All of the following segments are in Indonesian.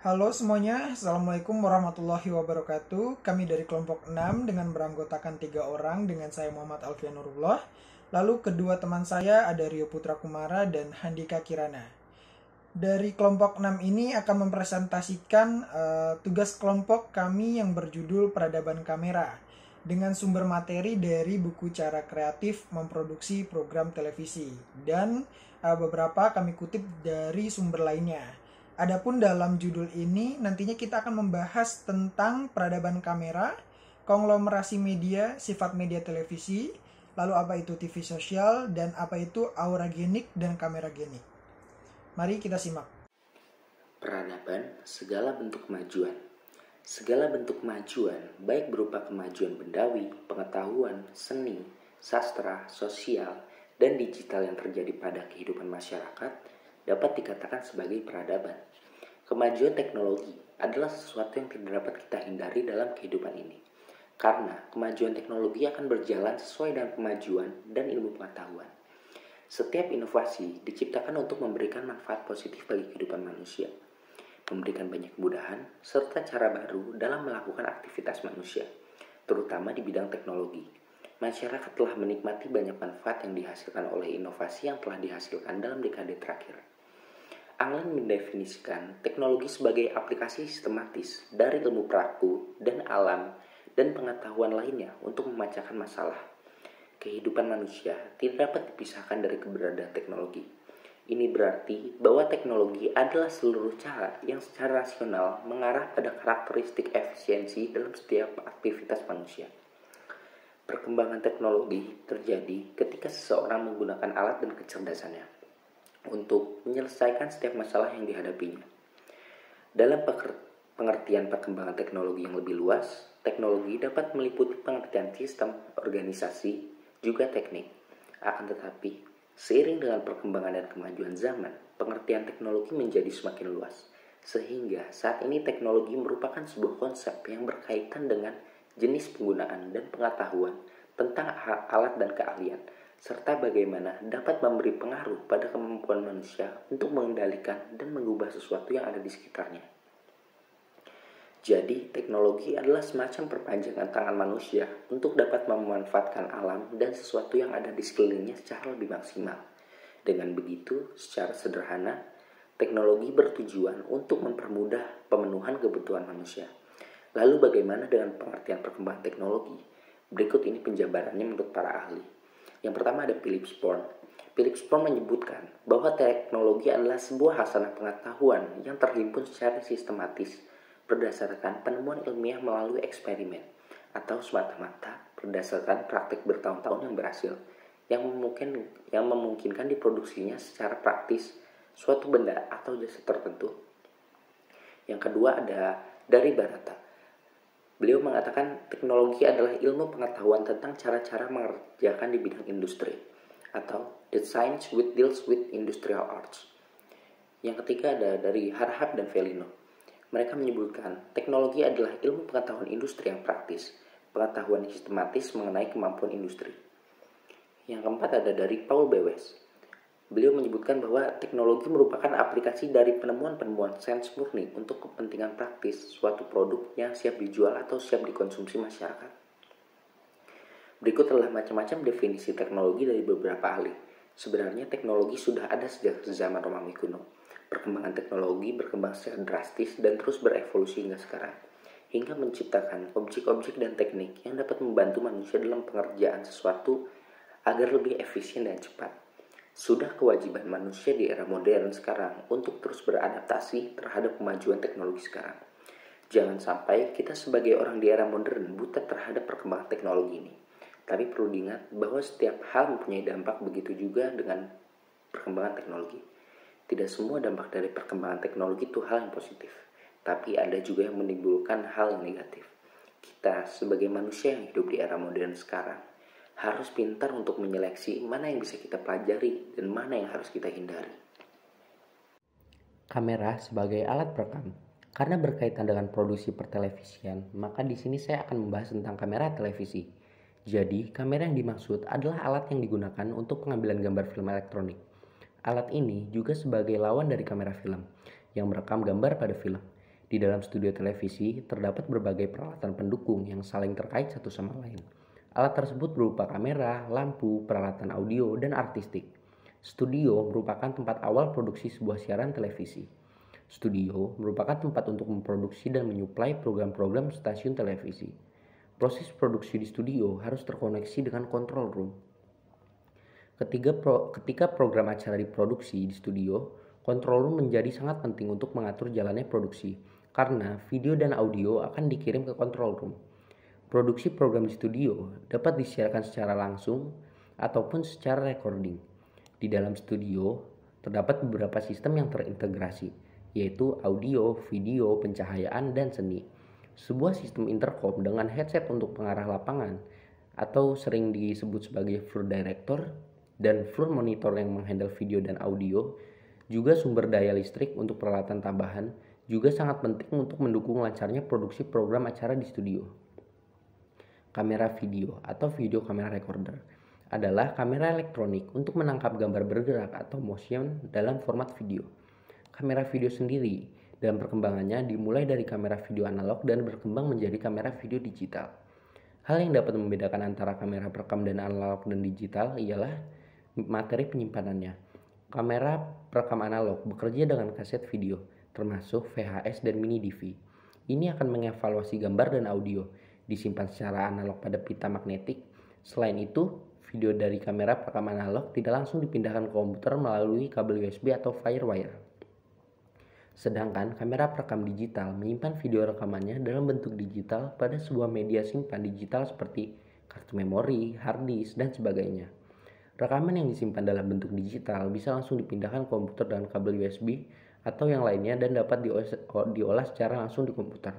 Halo semuanya, Assalamualaikum warahmatullahi wabarakatuh. Kami dari kelompok 6 dengan beranggotakan 3 orang dengan saya Muhammad Alfian Nurullah. Lalu kedua teman saya ada Rio Putra Kumara dan Handika Kirana. Dari kelompok 6 ini akan mempresentasikan tugas kelompok kami yang berjudul Peradaban Kamera dengan sumber materi dari buku Cara Kreatif Memproduksi Program Televisi dan beberapa kami kutip dari sumber lainnya. Adapun dalam judul ini nantinya kita akan membahas tentang peradaban kamera, konglomerasi media, sifat media televisi, lalu apa itu TV sosial, dan apa itu auragenik dan kameragenik. Mari kita simak. Peradaban segala bentuk kemajuan. Segala bentuk kemajuan, baik berupa kemajuan bendawi, pengetahuan, seni, sastra, sosial, dan digital yang terjadi pada kehidupan masyarakat, dapat dikatakan sebagai peradaban. Kemajuan teknologi adalah sesuatu yang tidak dapat kita hindari dalam kehidupan ini. Karena kemajuan teknologi akan berjalan sesuai dengan kemajuan dan ilmu pengetahuan. Setiap inovasi diciptakan untuk memberikan manfaat positif bagi kehidupan manusia, memberikan banyak kemudahan, serta cara baru dalam melakukan aktivitas manusia, terutama di bidang teknologi. Masyarakat telah menikmati banyak manfaat yang dihasilkan oleh inovasi yang telah dihasilkan dalam dekade terakhir. Allen mendefinisikan teknologi sebagai aplikasi sistematis dari ilmu peraku dan alam dan pengetahuan lainnya untuk memecahkan masalah. Kehidupan manusia tidak dapat dipisahkan dari keberadaan teknologi. Ini berarti bahwa teknologi adalah seluruh cara yang secara rasional mengarah pada karakteristik efisiensi dalam setiap aktivitas manusia. Perkembangan teknologi terjadi ketika seseorang menggunakan alat dan kecerdasannya untuk menyelesaikan setiap masalah yang dihadapinya. Dalam pengertian perkembangan teknologi yang lebih luas, teknologi dapat meliputi pengertian sistem, organisasi, juga teknik. Akan tetapi, seiring dengan perkembangan dan kemajuan zaman, pengertian teknologi menjadi semakin luas. Sehingga saat ini teknologi merupakan sebuah konsep yang berkaitan dengan jenis penggunaan dan pengetahuan tentang alat dan keahlian, serta bagaimana dapat memberi pengaruh pada kemampuan manusia untuk mengendalikan dan mengubah sesuatu yang ada di sekitarnya. Jadi, teknologi adalah semacam perpanjangan tangan manusia untuk dapat memanfaatkan alam dan sesuatu yang ada di sekelilingnya secara lebih maksimal. Dengan begitu, secara sederhana, teknologi bertujuan untuk mempermudah pemenuhan kebutuhan manusia. Lalu bagaimana dengan pengertian perkembangan teknologi? Berikut ini penjabarannya menurut para ahli. Yang pertama ada Philip Sporn. Philip Sporn menyebutkan bahwa teknologi adalah sebuah hasanah pengetahuan yang terhimpun secara sistematis berdasarkan penemuan ilmiah melalui eksperimen atau semata-mata berdasarkan praktik bertahun-tahun yang berhasil yang memungkinkan diproduksinya secara praktis suatu benda atau jasa tertentu. Yang kedua ada dari Barata. Beliau mengatakan teknologi adalah ilmu pengetahuan tentang cara-cara mengerjakan di bidang industri atau the science which deals with industrial arts. Yang ketiga ada dari Harhab dan Felino. Mereka menyebutkan teknologi adalah ilmu pengetahuan industri yang praktis, pengetahuan sistematis mengenai kemampuan industri. Yang keempat ada dari Paul Bewes. Beliau menyebutkan bahwa teknologi merupakan aplikasi dari penemuan-penemuan sains murni untuk kepentingan praktis suatu produk yang siap dijual atau siap dikonsumsi masyarakat. Berikut adalah macam-macam definisi teknologi dari beberapa ahli. Sebenarnya teknologi sudah ada sejak zaman Romawi kuno. Perkembangan teknologi berkembang secara drastis dan terus berevolusi hingga sekarang, hingga menciptakan objek-objek dan teknik yang dapat membantu manusia dalam pengerjaan sesuatu agar lebih efisien dan cepat. Sudah kewajiban manusia di era modern sekarang untuk terus beradaptasi terhadap kemajuan teknologi sekarang. Jangan sampai kita sebagai orang di era modern buta terhadap perkembangan teknologi ini. Tapi perlu diingat bahwa setiap hal mempunyai dampak, begitu juga dengan perkembangan teknologi. Tidak semua dampak dari perkembangan teknologi itu hal yang positif, tapi ada juga yang menimbulkan hal yang negatif. Kita sebagai manusia yang hidup di era modern sekarang harus pintar untuk menyeleksi mana yang bisa kita pelajari dan mana yang harus kita hindari. Kamera sebagai alat perekam. Karena berkaitan dengan produksi pertelevisian, maka di sini saya akan membahas tentang kamera televisi. Jadi, kamera yang dimaksud adalah alat yang digunakan untuk pengambilan gambar film elektronik. Alat ini juga sebagai lawan dari kamera film yang merekam gambar pada film. Di dalam studio televisi terdapat berbagai peralatan pendukung yang saling terkait satu sama lain. Alat tersebut berupa kamera, lampu, peralatan audio, dan artistik. Studio merupakan tempat awal produksi sebuah siaran televisi. Studio merupakan tempat untuk memproduksi dan menyuplai program-program stasiun televisi. Proses produksi di studio harus terkoneksi dengan control room. Ketika program acara diproduksi di studio, control room menjadi sangat penting untuk mengatur jalannya produksi, karena video dan audio akan dikirim ke control room. Produksi program di studio dapat disiarkan secara langsung ataupun secara recording. Di dalam studio terdapat beberapa sistem yang terintegrasi, yaitu audio, video, pencahayaan, dan seni. Sebuah sistem intercom dengan headset untuk pengarah lapangan atau sering disebut sebagai floor director dan floor monitor yang menghandle video dan audio, juga sumber daya listrik untuk peralatan tambahan, juga sangat penting untuk mendukung lancarnya produksi program acara di studio. Kamera video atau video camera recorder adalah kamera elektronik untuk menangkap gambar bergerak atau motion dalam format video. Kamera video sendiri dalam perkembangannya dimulai dari kamera video analog dan berkembang menjadi kamera video digital. Hal yang dapat membedakan antara kamera perekam dan analog dan digital ialah materi penyimpanannya. Kamera perekam analog bekerja dengan kaset video, termasuk VHS dan mini DV. Ini akan mengevaluasi gambar dan audio, disimpan secara analog pada pita magnetik. Selain itu, video dari kamera perekam analog tidak langsung dipindahkan ke komputer melalui kabel USB atau FireWire. Sedangkan kamera perekam digital menyimpan video rekamannya dalam bentuk digital pada sebuah media simpan digital seperti kartu memori, hard disk, dan sebagainya. Rekaman yang disimpan dalam bentuk digital bisa langsung dipindahkan ke komputer dengan kabel USB atau yang lainnya dan dapat diolah secara langsung di komputer.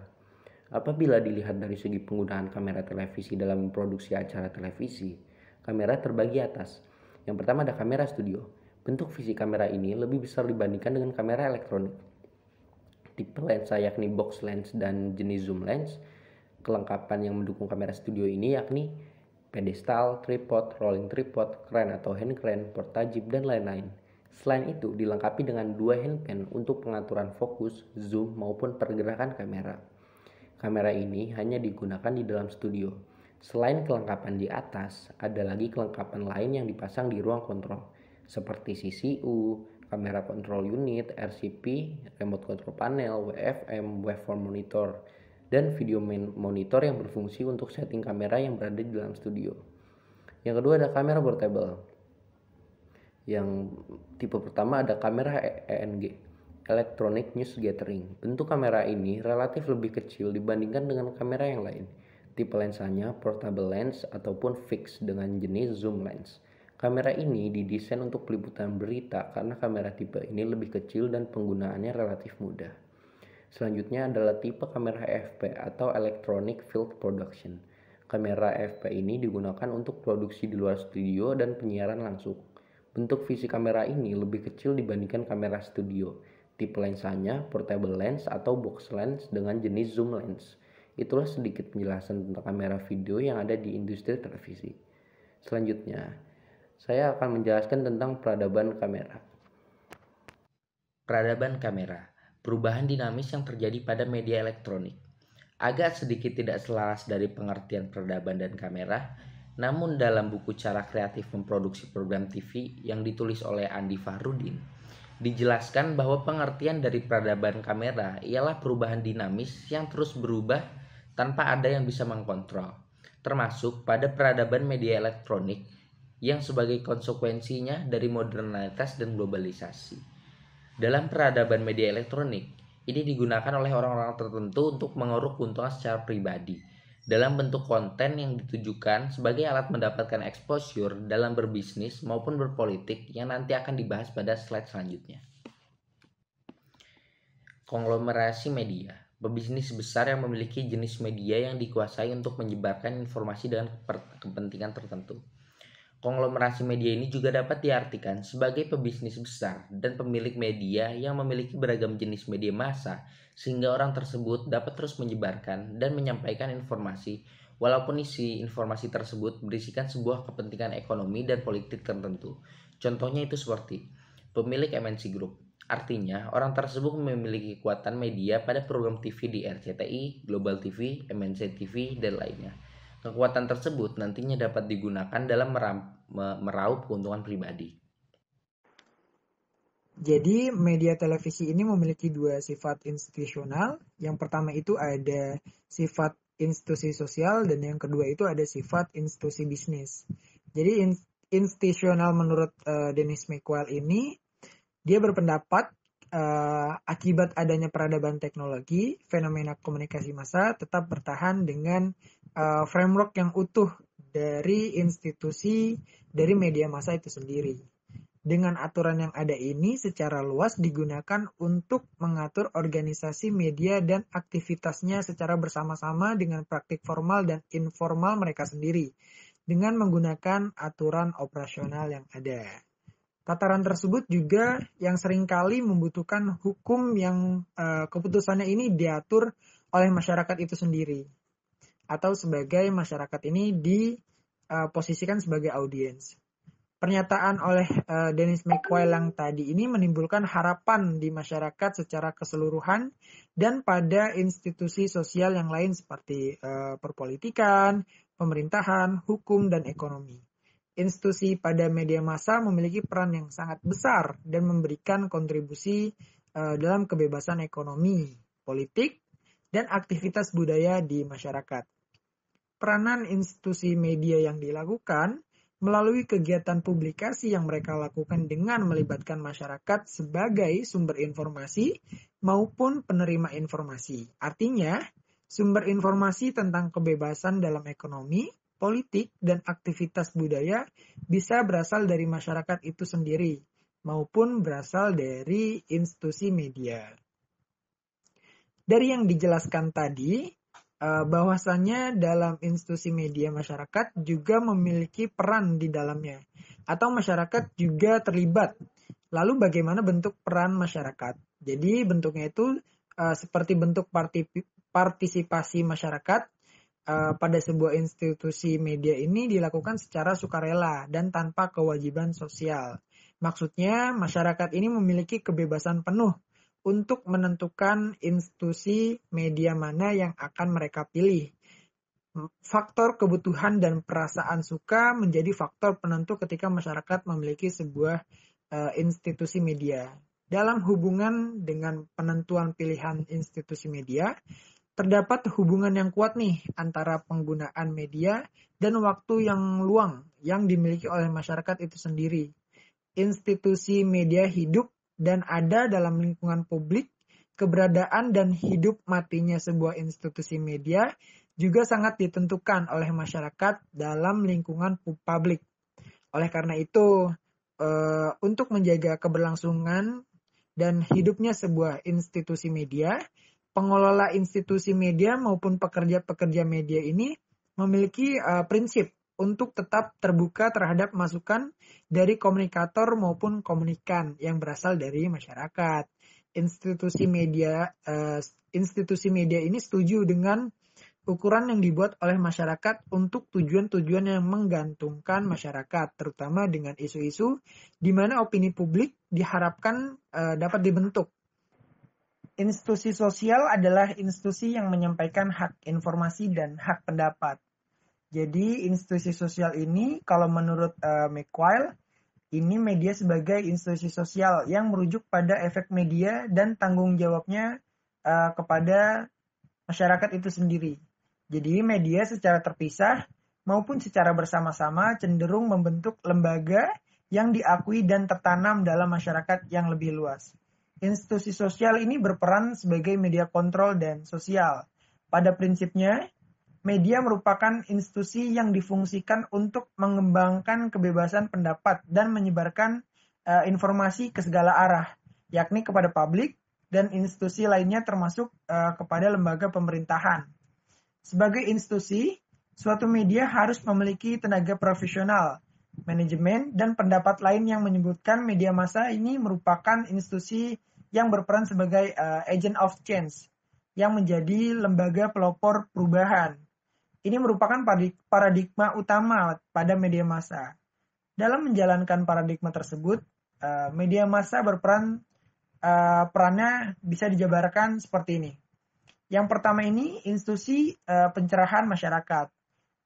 Apabila dilihat dari segi penggunaan kamera televisi dalam memproduksi acara televisi, kamera terbagi atas. Yang pertama ada kamera studio. Bentuk fisik kamera ini lebih besar dibandingkan dengan kamera elektronik. Tipe lensa yakni box lens dan jenis zoom lens. Kelengkapan yang mendukung kamera studio ini yakni pedestal, tripod, rolling tripod, crane atau hand crane, portajib, dan lain-lain. Selain itu, dilengkapi dengan 2 handpan untuk pengaturan fokus, zoom, maupun pergerakan kamera. Kamera ini hanya digunakan di dalam studio. Selain kelengkapan di atas, ada lagi kelengkapan lain yang dipasang di ruang kontrol, seperti CCU, kamera control unit, RCP, remote control panel, WFM, waveform monitor, dan video monitor yang berfungsi untuk setting kamera yang berada di dalam studio. Yang kedua ada kamera portable. Yang tipe pertama ada kamera ENG, Electronic News Gathering. Bentuk kamera ini relatif lebih kecil dibandingkan dengan kamera yang lain. Tipe lensanya portable lens ataupun fixed dengan jenis zoom lens. Kamera ini didesain untuk peliputan berita karena kamera tipe ini lebih kecil dan penggunaannya relatif mudah. Selanjutnya adalah tipe kamera AFP atau Electronic Field Production. Kamera AFP ini digunakan untuk produksi di luar studio dan penyiaran langsung. Bentuk fisik kamera ini lebih kecil dibandingkan kamera studio. Tipe lensanya portable lens atau box lens dengan jenis zoom lens. Itulah sedikit penjelasan tentang kamera video yang ada di industri televisi. Selanjutnya, saya akan menjelaskan tentang peradaban kamera. Peradaban kamera, perubahan dinamis yang terjadi pada media elektronik. Agak sedikit tidak selaras dari pengertian peradaban dan kamera, namun dalam buku Cara Kreatif Memproduksi Program TV yang ditulis oleh Andi Fahrudin, dijelaskan bahwa pengertian dari peradaban kamera ialah perubahan dinamis yang terus berubah tanpa ada yang bisa mengkontrol, termasuk pada peradaban media elektronik yang sebagai konsekuensinya dari modernitas dan globalisasi. Dalam peradaban media elektronik, ini digunakan oleh orang-orang tertentu untuk mengeruk keuntungan secara pribadi dalam bentuk konten yang ditujukan sebagai alat mendapatkan exposure dalam berbisnis maupun berpolitik yang nanti akan dibahas pada slide selanjutnya. Konglomerasi media, pebisnis besar yang memiliki jenis media yang dikuasai untuk menyebarkan informasi dengan kepentingan tertentu. Konglomerasi media ini juga dapat diartikan sebagai pebisnis besar dan pemilik media yang memiliki beragam jenis media massa sehingga orang tersebut dapat terus menyebarkan dan menyampaikan informasi walaupun isi informasi tersebut berisikan sebuah kepentingan ekonomi dan politik tertentu. Contohnya itu seperti pemilik MNC Group Artinya, orang tersebut memiliki kekuatan media pada program TV di RCTI, Global TV, MNC TV, dan lainnya. Kekuatan tersebut nantinya dapat digunakan dalam meraup keuntungan pribadi. Jadi media televisi ini memiliki dua sifat institusional. Yang pertama itu ada sifat institusi sosial dan yang kedua itu ada sifat institusi bisnis. Jadi institusional menurut Dennis McQuail ini, dia berpendapat akibat adanya peradaban teknologi, fenomena komunikasi massa tetap bertahan dengan framework yang utuh dari institusi dari media massa itu sendiri. Dengan aturan yang ada ini secara luas digunakan untuk mengatur organisasi media dan aktivitasnya secara bersama-sama dengan praktik formal dan informal mereka sendiri dengan menggunakan aturan operasional yang ada. Tataran tersebut juga yang seringkali membutuhkan hukum yang keputusannya ini diatur oleh masyarakat itu sendiri. Atau sebagai masyarakat ini diposisikan sebagai audiens. Pernyataan oleh Dennis McQuail yang tadi ini menimbulkan harapan di masyarakat secara keseluruhan dan pada institusi sosial yang lain seperti perpolitikan, pemerintahan, hukum, dan ekonomi. Institusi pada media massa memiliki peran yang sangat besar dan memberikan kontribusi dalam kebebasan ekonomi, politik, dan aktivitas budaya di masyarakat. Peranan institusi media yang dilakukan melalui kegiatan publikasi yang mereka lakukan dengan melibatkan masyarakat sebagai sumber informasi maupun penerima informasi. Artinya, sumber informasi tentang kebebasan dalam ekonomi, politik, dan aktivitas budaya bisa berasal dari masyarakat itu sendiri maupun berasal dari institusi media. Dari yang dijelaskan tadi, bahwasannya dalam institusi media masyarakat juga memiliki peran di dalamnya atau masyarakat juga terlibat. Lalu bagaimana bentuk peran masyarakat? Jadi bentuknya itu seperti bentuk partisipasi masyarakat pada sebuah institusi media ini dilakukan secara sukarela dan tanpa kewajiban sosial. Maksudnya masyarakat ini memiliki kebebasan penuh untuk menentukan institusi media mana yang akan mereka pilih. Faktor kebutuhan dan perasaan suka menjadi faktor penentu ketika masyarakat memiliki sebuah institusi media. Dalam hubungan dengan penentuan pilihan institusi media, terdapat hubungan yang kuat nih antara penggunaan media dan waktu yang luang yang dimiliki oleh masyarakat itu sendiri. Institusi media hidup dan ada dalam lingkungan publik, keberadaan dan hidup matinya sebuah institusi media juga sangat ditentukan oleh masyarakat dalam lingkungan publik. Oleh karena itu, untuk menjaga keberlangsungan dan hidupnya sebuah institusi media, pengelola institusi media maupun pekerja-pekerja media ini memiliki prinsip untuk tetap terbuka terhadap masukan dari komunikator maupun komunikan yang berasal dari masyarakat. Institusi media ini setuju dengan ukuran yang dibuat oleh masyarakat untuk tujuan-tujuan yang menggantungkan masyarakat, terutama dengan isu-isu di mana opini publik diharapkan dapat dibentuk. Institusi sosial adalah institusi yang menyampaikan hak informasi dan hak pendapat. Jadi institusi sosial ini kalau menurut McQuail, ini media sebagai institusi sosial yang merujuk pada efek media dan tanggung jawabnya kepada masyarakat itu sendiri. Jadi media secara terpisah maupun secara bersama-sama cenderung membentuk lembaga yang diakui dan tertanam dalam masyarakat yang lebih luas. Institusi sosial ini berperan sebagai media kontrol dan sosial. Pada prinsipnya, media merupakan institusi yang difungsikan untuk mengembangkan kebebasan pendapat dan menyebarkan informasi ke segala arah, yakni kepada publik dan institusi lainnya termasuk kepada lembaga pemerintahan. Sebagai institusi, suatu media harus memiliki tenaga profesional, manajemen, dan pendapat lain yang menyebutkan media massa ini merupakan institusi yang berperan sebagai agent of change, yang menjadi lembaga pelopor perubahan. Ini merupakan paradigma utama pada media massa. Dalam menjalankan paradigma tersebut, media massa berperan perannya bisa dijabarkan seperti ini. Yang pertama ini institusi pencerahan masyarakat.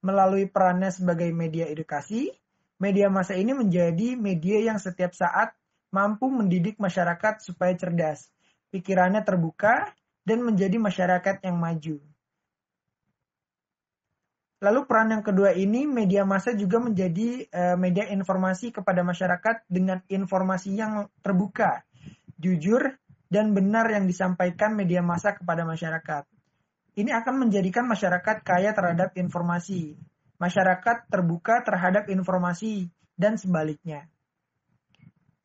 Melalui perannya sebagai media edukasi, media massa ini menjadi media yang setiap saat mampu mendidik masyarakat supaya cerdas, pikirannya terbuka, dan menjadi masyarakat yang maju. Lalu peran yang kedua ini, media massa juga menjadi media informasi kepada masyarakat dengan informasi yang terbuka, jujur, dan benar yang disampaikan media massa kepada masyarakat. Ini akan menjadikan masyarakat kaya terhadap informasi, masyarakat terbuka terhadap informasi, dan sebaliknya.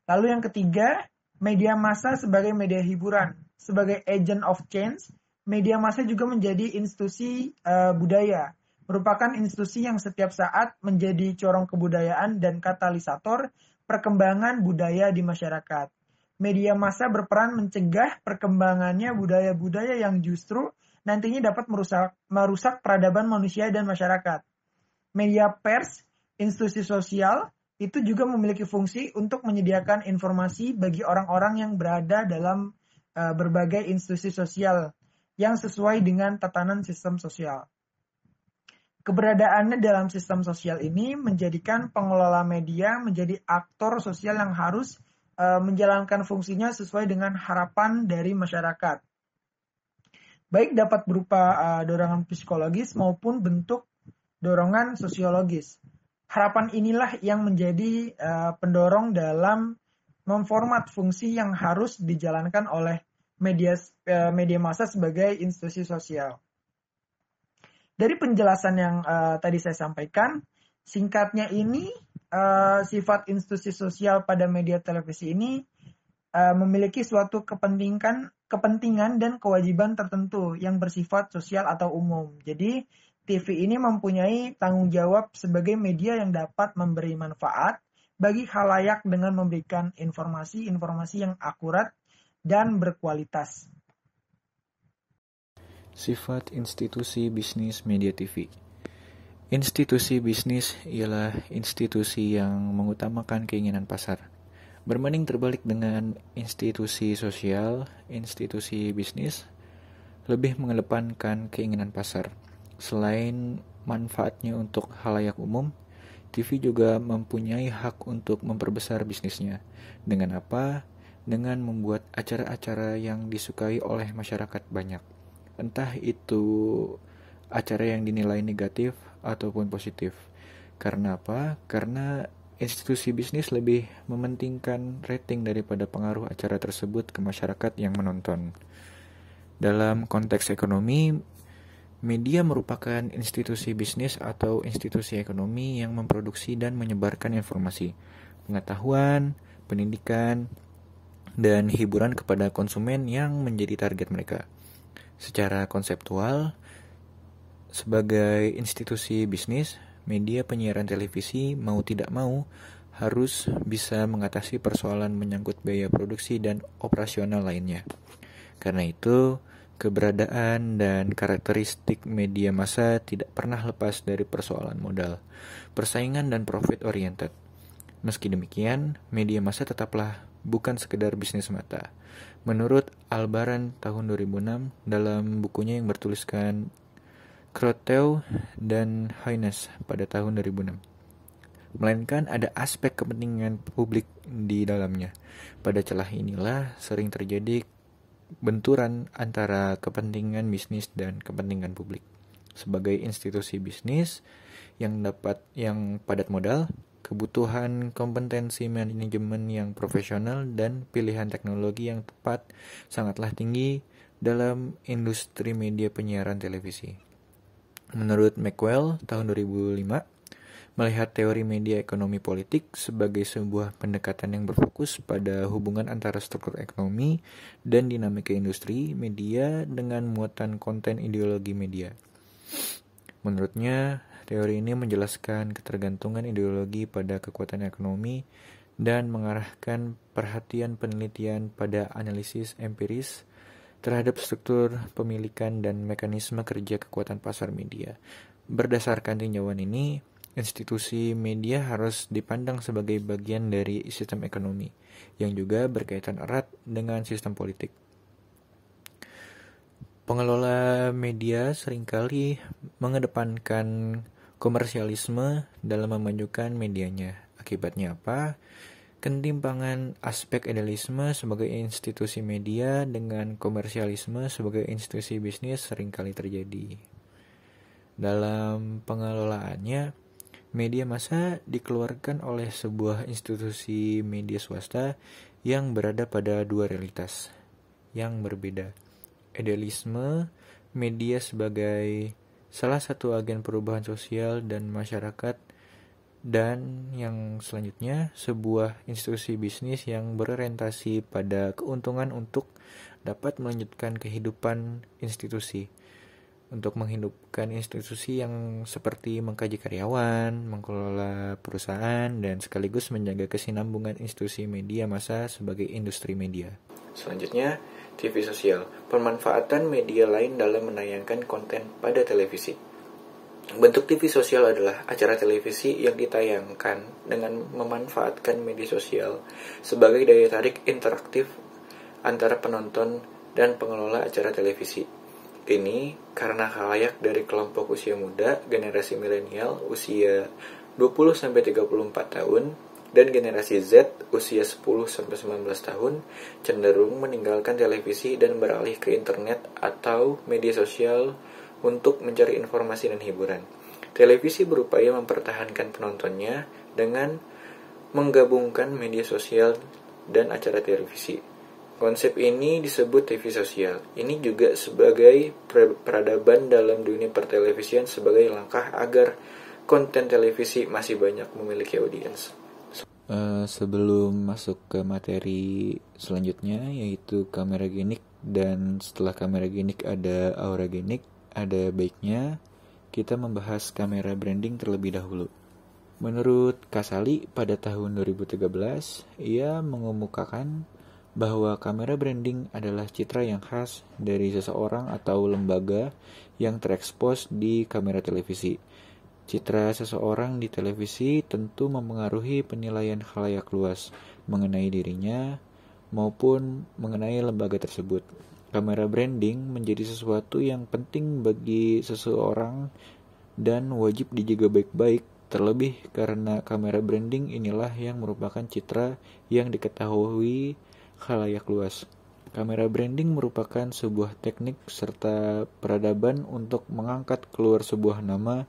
Lalu yang ketiga, media massa sebagai media hiburan. Sebagai agent of change, media massa juga menjadi institusi budaya, merupakan institusi yang setiap saat menjadi corong kebudayaan dan katalisator perkembangan budaya di masyarakat. Media massa berperan mencegah perkembangannya budaya-budaya yang justru nantinya dapat merusak peradaban manusia dan masyarakat. Media pers, institusi sosial, itu juga memiliki fungsi untuk menyediakan informasi bagi orang-orang yang berada dalam berbagai institusi sosial yang sesuai dengan tatanan sistem sosial. Keberadaannya dalam sistem sosial ini menjadikan pengelola media menjadi aktor sosial yang harus menjalankan fungsinya sesuai dengan harapan dari masyarakat. Baik dapat berupa dorongan psikologis maupun bentuk dorongan sosiologis. Harapan inilah yang menjadi pendorong dalam memformat fungsi yang harus dijalankan oleh media massa sebagai institusi sosial. Dari penjelasan yang tadi saya sampaikan, singkatnya ini sifat institusi sosial pada media televisi ini memiliki suatu kepentingan dan kewajiban tertentu yang bersifat sosial atau umum. Jadi TV ini mempunyai tanggung jawab sebagai media yang dapat memberi manfaat bagi khalayak dengan memberikan informasi yang akurat dan berkualitas. Sifat institusi bisnis media TV. Institusi bisnis ialah institusi yang mengutamakan keinginan pasar. Berbanding terbalik dengan institusi sosial, institusi bisnis lebih mengedepankan keinginan pasar. Selain manfaatnya untuk khalayak umum, TV juga mempunyai hak untuk memperbesar bisnisnya. Dengan apa? Dengan membuat acara-acara yang disukai oleh masyarakat banyak. Entah itu acara yang dinilai negatif ataupun positif. Karena apa? Karena institusi bisnis lebih mementingkan rating daripada pengaruh acara tersebut ke masyarakat yang menonton. Dalam konteks ekonomi, media merupakan institusi bisnis atau institusi ekonomi yang memproduksi dan menyebarkan informasi, pengetahuan, pendidikan, dan hiburan kepada konsumen yang menjadi target mereka. Secara konseptual, sebagai institusi bisnis, media penyiaran televisi mau tidak mau harus bisa mengatasi persoalan menyangkut biaya produksi dan operasional lainnya. Karena itu, keberadaan dan karakteristik media massa tidak pernah lepas dari persoalan modal, persaingan dan profit oriented. Meski demikian, media massa tetaplah bukan sekedar bisnis semata. Menurut Albaran tahun 2006 dalam bukunya yang bertuliskan Kroteau dan Haynes pada tahun 2006. Melainkan ada aspek kepentingan publik di dalamnya. Pada celah inilah sering terjadi benturan antara kepentingan bisnis dan kepentingan publik. Sebagai institusi bisnis yang padat modal, kebutuhan kompetensi manajemen yang profesional dan pilihan teknologi yang tepat sangatlah tinggi dalam industri media penyiaran televisi. Menurut Maxwell tahun 2005, melihat teori media ekonomi politik sebagai sebuah pendekatan yang berfokus pada hubungan antara struktur ekonomi dan dinamika industri media dengan muatan konten ideologi media. Menurutnya, teori ini menjelaskan ketergantungan ideologi pada kekuatan ekonomi dan mengarahkan perhatian penelitian pada analisis empiris terhadap struktur pemilikan dan mekanisme kerja kekuatan pasar media. Berdasarkan tinjauan ini, Institusi media harus dipandang sebagai bagian dari sistem ekonomi, yang juga berkaitan erat dengan sistem politik. Pengelola media seringkali mengedepankan komersialisme dalam memajukan medianya. Akibatnya apa? Ketimpangan aspek idealisme sebagai institusi media dengan komersialisme sebagai institusi bisnis seringkali terjadi. Dalam pengelolaannya, media massa dikeluarkan oleh sebuah institusi media swasta yang berada pada dua realitas yang berbeda. Idealisme media sebagai salah satu agen perubahan sosial dan masyarakat, dan yang selanjutnya sebuah institusi bisnis yang berorientasi pada keuntungan untuk dapat melanjutkan kehidupan institusi. Untuk menghidupkan institusi yang seperti mengkaji karyawan, mengelola perusahaan, dan sekaligus menjaga kesinambungan institusi media massa sebagai industri media. Selanjutnya, TV sosial, pemanfaatan media lain dalam menayangkan konten pada televisi. Bentuk TV sosial adalah acara televisi yang ditayangkan dengan memanfaatkan media sosial sebagai daya tarik interaktif antara penonton dan pengelola acara televisi. Ini karena khalayak dari kelompok usia muda, generasi milenial usia 20-34 tahun, dan generasi Z usia 10-19 tahun cenderung meninggalkan televisi dan beralih ke internet atau media sosial untuk mencari informasi dan hiburan. Televisi berupaya mempertahankan penontonnya dengan menggabungkan media sosial dan acara televisi. Konsep ini disebut TV sosial. Ini juga sebagai peradaban dalam dunia pertelevisian sebagai langkah agar konten televisi masih banyak memiliki audiens. Sebelum masuk ke materi selanjutnya, yaitu kamera genik, dan setelah kamera genik ada aura genik, ada baiknya kita membahas kamera branding terlebih dahulu. Menurut Kasali pada tahun 2013, ia mengemukakan bahwa kamera branding adalah citra yang khas dari seseorang atau lembaga yang terekspos di kamera televisi. Citra seseorang di televisi tentu mempengaruhi penilaian khalayak luas mengenai dirinya maupun mengenai lembaga tersebut. Kamera branding menjadi sesuatu yang penting bagi seseorang dan wajib dijaga baik-baik, terlebih karena kamera branding inilah yang merupakan citra yang diketahui khalayak luas. Kamera branding merupakan sebuah teknik serta peradaban untuk mengangkat keluar sebuah nama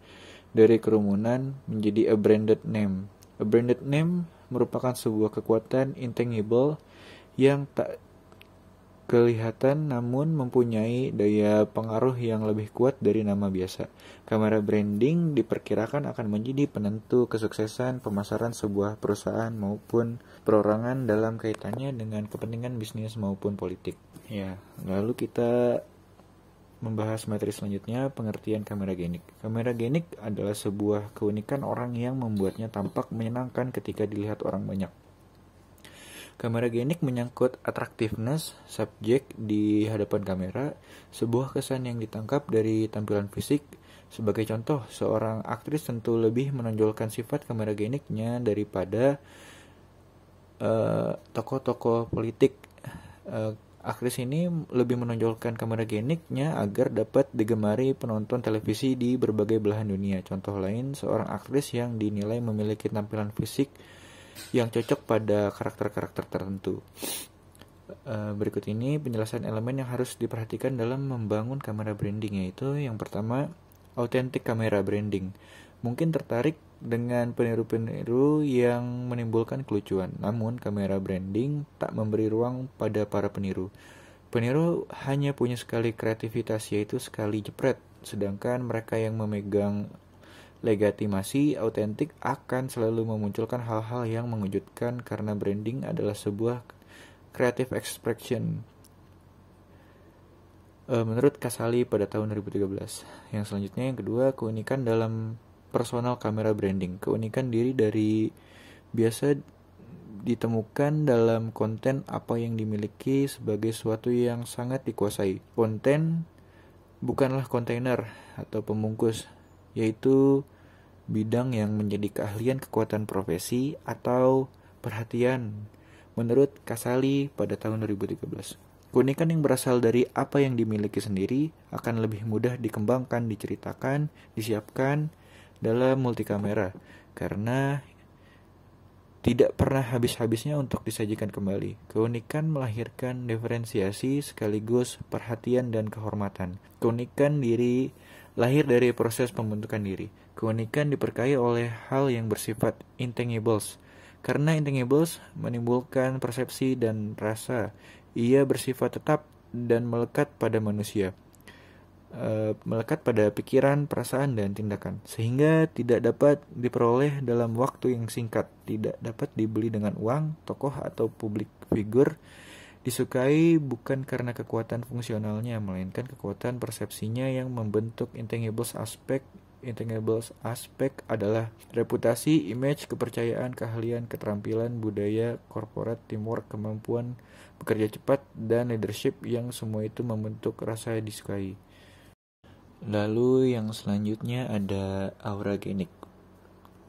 dari kerumunan menjadi a branded name. A branded name merupakan sebuah kekuatan intangible yang tak kelihatan namun mempunyai daya pengaruh yang lebih kuat dari nama biasa. Kamera branding diperkirakan akan menjadi penentu kesuksesan pemasaran sebuah perusahaan maupun perorangan dalam kaitannya dengan kepentingan bisnis maupun politik. Ya, lalu kita membahas materi selanjutnya, pengertian kamera genik. Kamera genik adalah sebuah keunikan orang yang membuatnya tampak menyenangkan ketika dilihat orang banyak. Kamera genik menyangkut attractiveness subjek di hadapan kamera, sebuah kesan yang ditangkap dari tampilan fisik. Sebagai contoh, seorang aktris tentu lebih menonjolkan sifat kamera geniknya daripada tokoh-tokoh politik. Aktris ini lebih menonjolkan kamera geniknya agar dapat digemari penonton televisi di berbagai belahan dunia. Contoh lain, seorang aktris yang dinilai memiliki tampilan fisik yang cocok pada karakter-karakter tertentu. Berikut ini penjelasan elemen yang harus diperhatikan dalam membangun kamera branding, yaitu yang pertama, authentic kamera branding. Mungkin tertarik dengan peniru-peniru yang menimbulkan kelucuan, namun kamera branding tak memberi ruang pada para peniru. Peniru hanya punya sekali kreativitas, yaitu sekali jepret, sedangkan mereka yang memegang legitimasi autentik akan selalu memunculkan hal-hal yang mengejutkan karena branding adalah sebuah creative expression. Menurut Kasali pada tahun 2013. Yang selanjutnya, yang kedua, keunikan dalam personal kamera branding. Keunikan diri dari biasa ditemukan dalam konten apa yang dimiliki sebagai sesuatu yang sangat dikuasai. Konten bukanlah kontainer atau pembungkus, yaitu bidang yang menjadi keahlian kekuatan profesi atau perhatian menurut Casali pada tahun 2013. Keunikan yang berasal dari apa yang dimiliki sendiri akan lebih mudah dikembangkan, diceritakan, disiapkan dalam multikamera karena tidak pernah habis-habisnya untuk disajikan kembali. Keunikan melahirkan diferensiasi sekaligus perhatian dan kehormatan. Keunikan diri lahir dari proses pembentukan diri. Keunikan diperkaya oleh hal yang bersifat intangibles. Karena intangibles menimbulkan persepsi dan rasa. Ia bersifat tetap dan melekat pada manusia. Melekat pada pikiran, perasaan, dan tindakan, sehingga tidak dapat diperoleh dalam waktu yang singkat, tidak dapat dibeli dengan uang, tokoh atau publik figur disukai bukan karena kekuatan fungsionalnya, melainkan kekuatan persepsinya yang membentuk intangibles aspek. Intangibles aspek adalah reputasi, image, kepercayaan, keahlian, keterampilan, budaya, korporat, teamwork, kemampuan bekerja cepat, dan leadership yang semua itu membentuk rasa disukai. Lalu yang selanjutnya ada auragenik.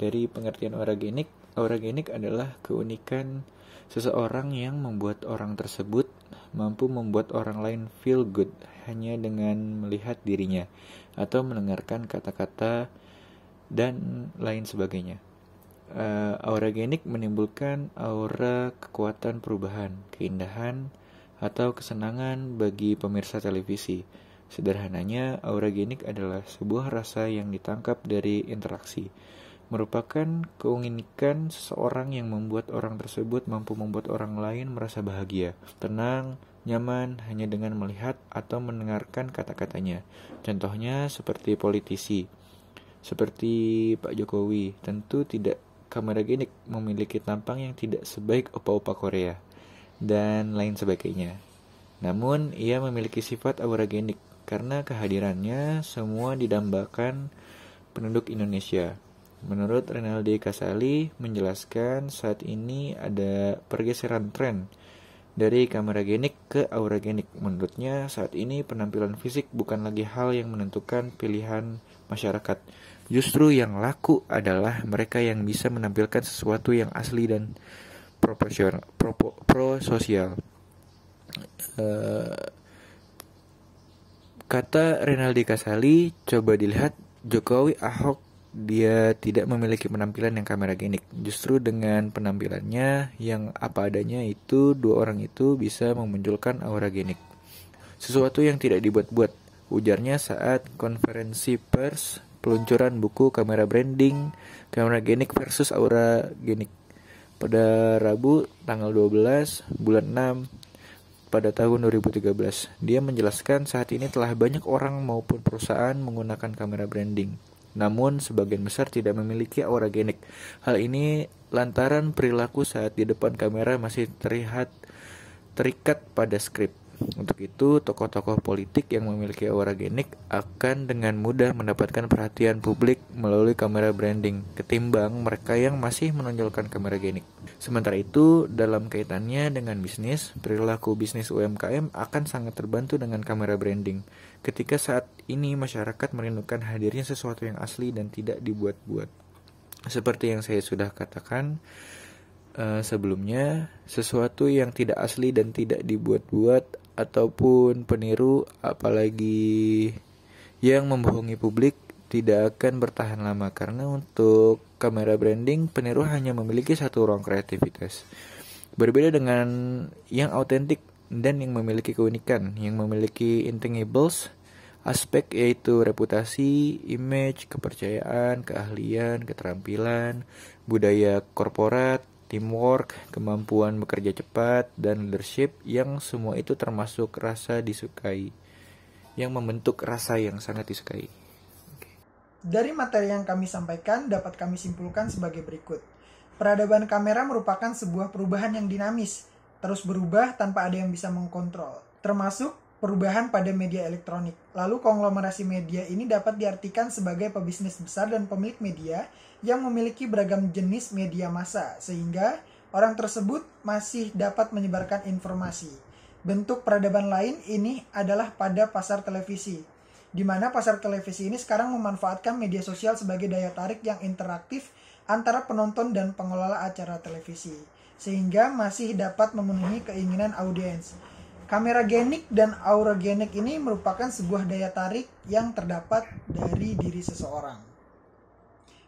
Dari pengertian auragenik adalah keunikan seseorang yang membuat orang tersebut mampu membuat orang lain feel good hanya dengan melihat dirinya atau mendengarkan kata-kata dan lain sebagainya. Auragenik menimbulkan aura kekuatan perubahan, keindahan, atau kesenangan bagi pemirsa televisi. Sederhananya, auragenik adalah sebuah rasa yang ditangkap dari interaksi. Merupakan keunikan seseorang yang membuat orang tersebut mampu membuat orang lain merasa bahagia, tenang, nyaman hanya dengan melihat atau mendengarkan kata-katanya. Contohnya seperti politisi, seperti Pak Jokowi, tentu tidak kameragenik, memiliki tampang yang tidak sebaik opa-opa Korea, dan lain sebagainya. Namun, ia memiliki sifat auragenik, karena kehadirannya semua didambakan penduduk Indonesia. Menurut Renaldi Casali menjelaskan saat ini ada pergeseran tren dari kameragenik ke auragenik. Menurutnya saat ini penampilan fisik bukan lagi hal yang menentukan pilihan masyarakat. Justru yang laku adalah mereka yang bisa menampilkan sesuatu yang asli dan prososial. Kata Renaldi Casali, coba dilihat Jokowi, Ahok, dia tidak memiliki penampilan yang kameragenik. Justru dengan penampilannya yang apa adanya itu, dua orang itu bisa memunculkan auragenik. Sesuatu yang tidak dibuat-buat, ujarnya saat konferensi pers peluncuran buku Kamera Branding, Kameragenik versus Auragenik pada Rabu tanggal 12 bulan 6 pada tahun 2013. Dia menjelaskan saat ini telah banyak orang maupun perusahaan menggunakan kamera branding, namun sebagian besar tidak memiliki auragenik. Hal ini lantaran perilaku saat di depan kamera masih terikat pada skrip. Untuk itu, tokoh-tokoh politik yang memiliki auragenik akan dengan mudah mendapatkan perhatian publik melalui kamera branding ketimbang mereka yang masih menonjolkan kameragenik. Sementara itu, dalam kaitannya dengan bisnis, perilaku bisnis UMKM akan sangat terbantu dengan kamera branding. Ketika saat ini masyarakat merindukan hadirnya sesuatu yang asli dan tidak dibuat-buat. Seperti yang saya sudah katakan sebelumnya, sesuatu yang tidak asli dan tidak dibuat-buat ataupun peniru, apalagi yang membohongi publik, tidak akan bertahan lama karena untuk kamera branding, peniru hanya memiliki satu ruang kreativitas. Berbeda dengan yang autentik dan yang memiliki keunikan, yang memiliki intangibles, aspek yaitu reputasi, image, kepercayaan, keahlian, keterampilan, budaya korporat, teamwork, kemampuan bekerja cepat, dan leadership yang semua itu termasuk rasa disukai, yang membentuk rasa yang sangat disukai. Dari materi yang kami sampaikan dapat kami simpulkan sebagai berikut. Peradaban kamera merupakan sebuah perubahan yang dinamis, terus berubah tanpa ada yang bisa mengkontrol, termasuk perubahan pada media elektronik. Lalu konglomerasi media ini dapat diartikan sebagai pebisnis besar dan pemilik media yang memiliki beragam jenis media massa, sehingga orang tersebut masih dapat menyebarkan informasi. Bentuk peradaban lain ini adalah pada pasar televisi. di mana pasar televisi ini sekarang memanfaatkan media sosial sebagai daya tarik yang interaktif antara penonton dan pengelola acara televisi, sehingga masih dapat memenuhi keinginan audiens. Kamera genik dan aura genik ini merupakan sebuah daya tarik yang terdapat dari diri seseorang.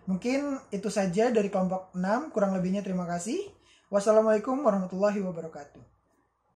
Mungkin itu saja dari kelompok 6, kurang lebihnya terima kasih. Wassalamualaikum warahmatullahi wabarakatuh.